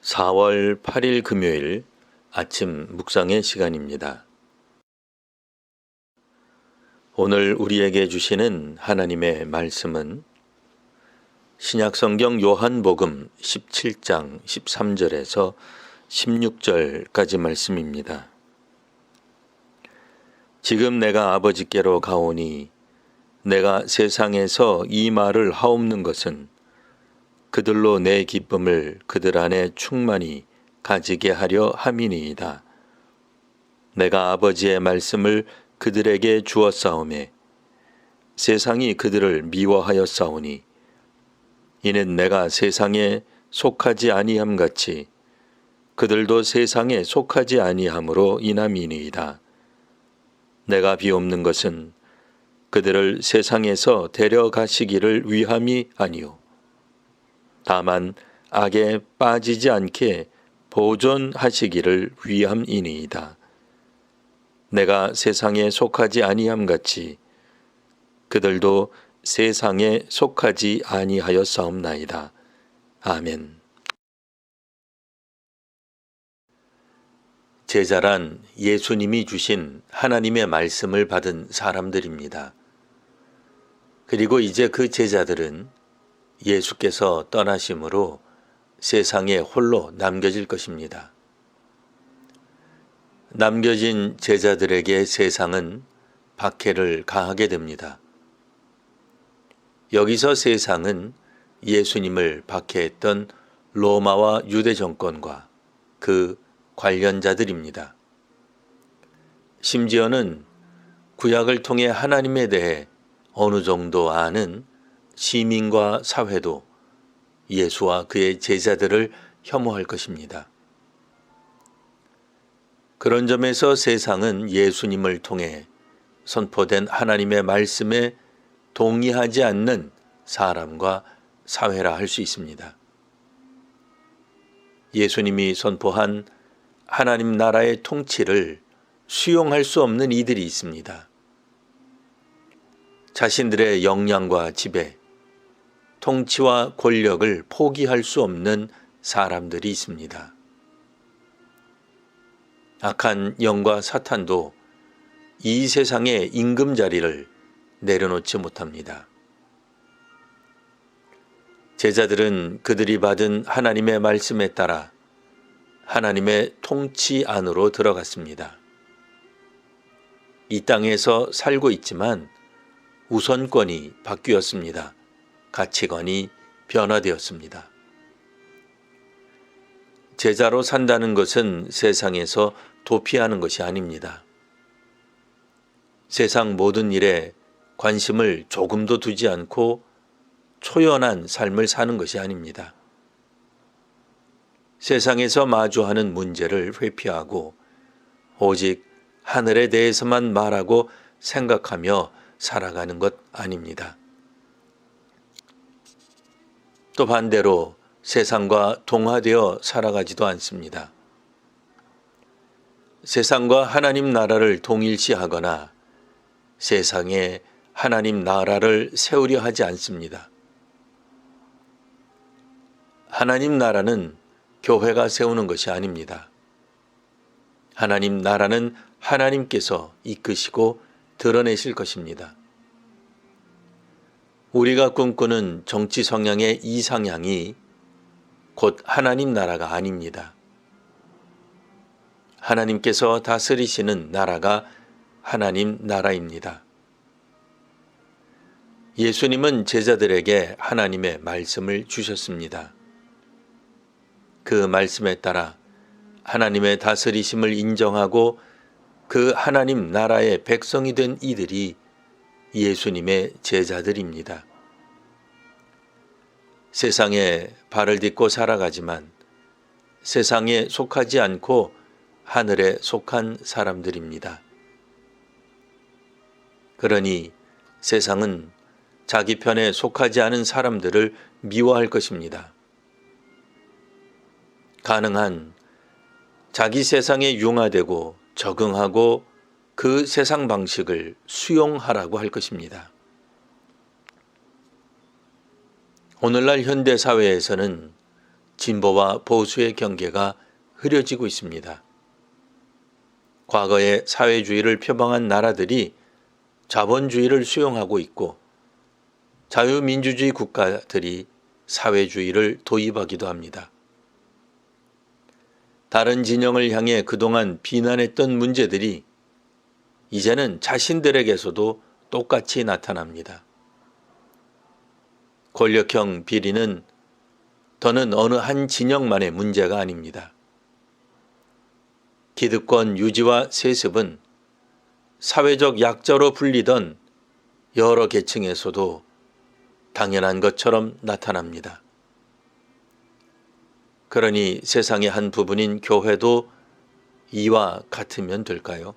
4월 8일 금요일 아침 묵상의 시간입니다. 오늘 우리에게 주시는 하나님의 말씀은 신약성경 요한복음 17장 13절에서 16절까지 말씀입니다. 지금 내가 아버지께로 가오니 내가 세상에서 이 말을 하옵는 것은 그들로 내 기쁨을 그들 안에 충만히 가지게 하려 함이니이다. 내가 아버지의 말씀을 그들에게 주었사오매 세상이 그들을 미워하였사오니 이는 내가 세상에 속하지 아니함 같이 그들도 세상에 속하지 아니함으로 인함이니이다. 내가 비옵는 것은 그들을 세상에서 데려가시기를 위함이 아니오 다만 악에 빠지지 않게 보존하시기를 위함이니이다. 내가 세상에 속하지 아니함 같이 그들도 세상에 속하지 아니하였사옵나이다. 아멘. 제자란 예수님이 주신 하나님의 말씀을 받은 사람들입니다. 그리고 이제 그 제자들은 예수께서 떠나심으로 세상에 홀로 남겨질 것입니다. 남겨진 제자들에게 세상은 박해를 가하게 됩니다. 여기서 세상은 예수님을 박해했던 로마와 유대 정권과 그 관련자들입니다. 심지어는 구약을 통해 하나님에 대해 어느 정도 아는 시민과 사회도 예수와 그의 제자들을 혐오할 것입니다. 그런 점에서 세상은 예수님을 통해 선포된 하나님의 말씀에 동의하지 않는 사람과 사회라 할 수 있습니다. 예수님이 선포한 하나님 나라의 통치를 수용할 수 없는 이들이 있습니다. 자신들의 역량과 지배, 통치와 권력을 포기할 수 없는 사람들이 있습니다. 악한 영과 사탄도 이 세상의 임금자리를 내려놓지 못합니다. 제자들은 그들이 받은 하나님의 말씀에 따라 하나님의 통치 안으로 들어갔습니다. 이 땅에서 살고 있지만 우선권이 바뀌었습니다. 가치관이 변화되었습니다. 제자로 산다는 것은 세상에서 도피하는 것이 아닙니다. 세상 모든 일에 관심을 조금도 두지 않고 초연한 삶을 사는 것이 아닙니다. 세상에서 마주하는 문제를 회피하고 오직 하늘에 대해서만 말하고 생각하며 살아가는 것 아닙니다. 또 반대로 세상과 동화되어 살아가지도 않습니다. 세상과 하나님 나라를 동일시하거나 세상에 하나님 나라를 세우려 하지 않습니다. 하나님 나라는 교회가 세우는 것이 아닙니다. 하나님 나라는 하나님께서 이끄시고 드러내실 것입니다. 우리가 꿈꾸는 정치 성향의 이상향이 곧 하나님 나라가 아닙니다. 하나님께서 다스리시는 나라가 하나님 나라입니다. 예수님은 제자들에게 하나님의 말씀을 주셨습니다. 그 말씀에 따라 하나님의 다스리심을 인정하고 그 하나님 나라의 백성이 된 이들이 예수님의 제자들입니다. 세상에 발을 딛고 살아가지만 세상에 속하지 않고 하늘에 속한 사람들입니다. 그러니 세상은 자기 편에 속하지 않은 사람들을 미워할 것입니다. 가능한 자기 세상에 융화되고 적응하고 그 세상 방식을 수용하라고 할 것입니다. 오늘날 현대 사회에서는 진보와 보수의 경계가 흐려지고 있습니다. 과거에 사회주의를 표방한 나라들이 자본주의를 수용하고 있고 자유민주주의 국가들이 사회주의를 도입하기도 합니다. 다른 진영을 향해 그동안 비난했던 문제들이 이제는 자신들에게서도 똑같이 나타납니다. 권력형 비리는 더는 어느 한 진영만의 문제가 아닙니다. 기득권 유지와 세습은 사회적 약자로 불리던 여러 계층에서도 당연한 것처럼 나타납니다. 그러니 세상의 한 부분인 교회도 이와 같으면 될까요?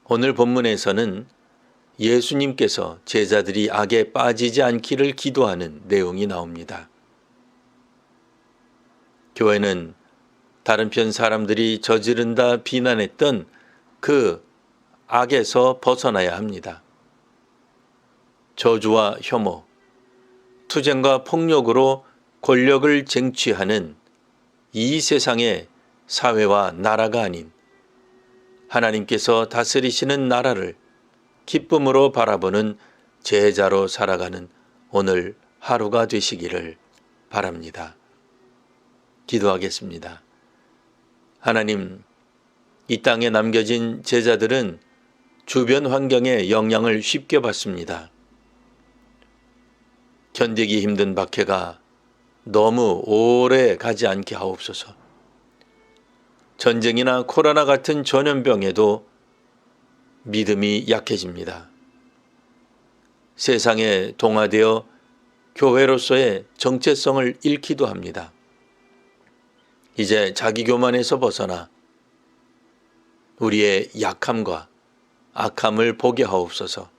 오늘 본문에서는 예수님께서 제자들이 악에 빠지지 않기를 기도하는 내용이 나옵니다. 교회는 다른 편 사람들이 저지른다 비난했던 그 악에서 벗어나야 합니다. 저주와 혐오, 투쟁과 폭력으로 권력을 쟁취하는 이 세상의 사회와 나라가 아닌 하나님께서 다스리시는 나라를 기쁨으로 바라보는 제자로 살아가는 오늘 하루가 되시기를 바랍니다. 기도하겠습니다. 하나님, 이 땅에 남겨진 제자들은 주변 환경의 영향을 쉽게 받습니다. 견디기 힘든 박해가 너무 오래 가지 않게 하옵소서. 전쟁이나 코로나 같은 전염병에도 믿음이 약해집니다. 세상에 동화되어 교회로서의 정체성을 잃기도 합니다. 이제 자기교만에서 벗어나 우리의 약함과 악함을 보게 하옵소서.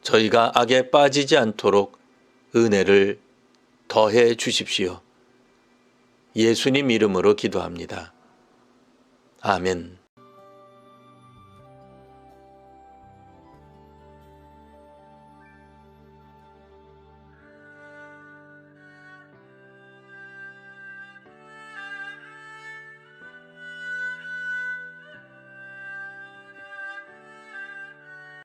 저희가 악에 빠지지 않도록 은혜를 더해 주십시오. 예수님 이름으로 기도합니다. 아멘.